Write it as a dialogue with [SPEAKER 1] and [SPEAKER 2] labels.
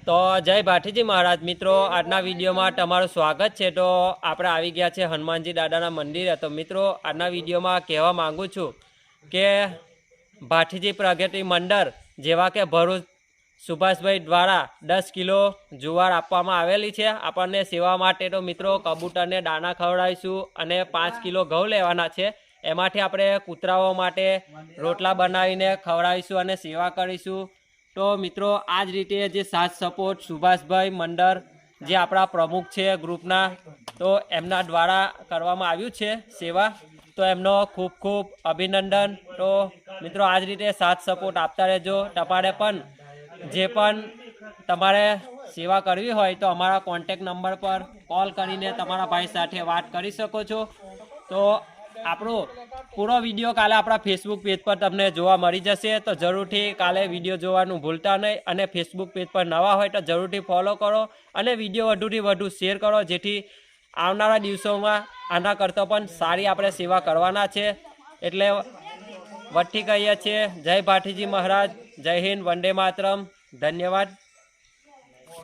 [SPEAKER 1] તો જય ભાઠીજી મહારાજ મિત્રો, આજના વિડીયોમાં તમારું સ્વાગત છે। તો આપણે આવી ગયા છે હનુમાનજી દાદાના મંદિરે। તો મિત્રો આજના વિડીયોમાં કહેવા માંગુ છું કે ભાઠીજી પ્રગતિ મંડળ જેવા કે ભરૂચ સુભાષભાઈ દ્વારા 10 કિલો જુવાર આપવામાં આવેલી છે આપણને સેવા માટે। તો મિત્રો કબૂતરને દાણા ખવડાવીશું અને 5 કિલો ઘઉં લેવાના છે। એમાંથી આપણે કૂતરાઓ માટે રોટલા બનાવીને ખવડાવીશું અને સેવા કરીશું। તો મિત્રો આ જ રીતે જે સાથ સપોર્ટ સુભાષભાઈ મંડળ જે આપણા પ્રમુખ છે ગ્રુપના, તો એમના દ્વારા કરવામાં આવ્યું છે સેવા। તો એમનો ખૂબ ખૂબ અભિનંદન। તો મિત્રો આ જ રીતે સાથ સપોર્ટ આપતા રહેજો। તમારે પણ જે પણ તમારે સેવા કરવી હોય તો અમારા કોન્ટેક નંબર પર કોલ કરીને તમારા ભાઈ સાથે વાત કરી શકો છો। તો આપણો પૂરો વિડીયો કાલે આપણા ફેસબુક પેજ પર તમને જોવા મળી જશે। તો જરૂરથી કાલે વિડીયો જોવાનું ભૂલતા નહીં અને ફેસબુક પેજ પર નવા હોય તો જરૂરથી ફોલો કરો અને વિડીયો વધુથી વધુ શેર કરો, જેથી આવનારા દિવસોમાં આના કરતાં પણ સારી આપણે સેવા કરવાના છે। એટલે વટથી કહીએ છીએ જય ભાઠીજી મહારાજ, જય હિન્દ, વંદે માતરમ, ધન્યવાદ।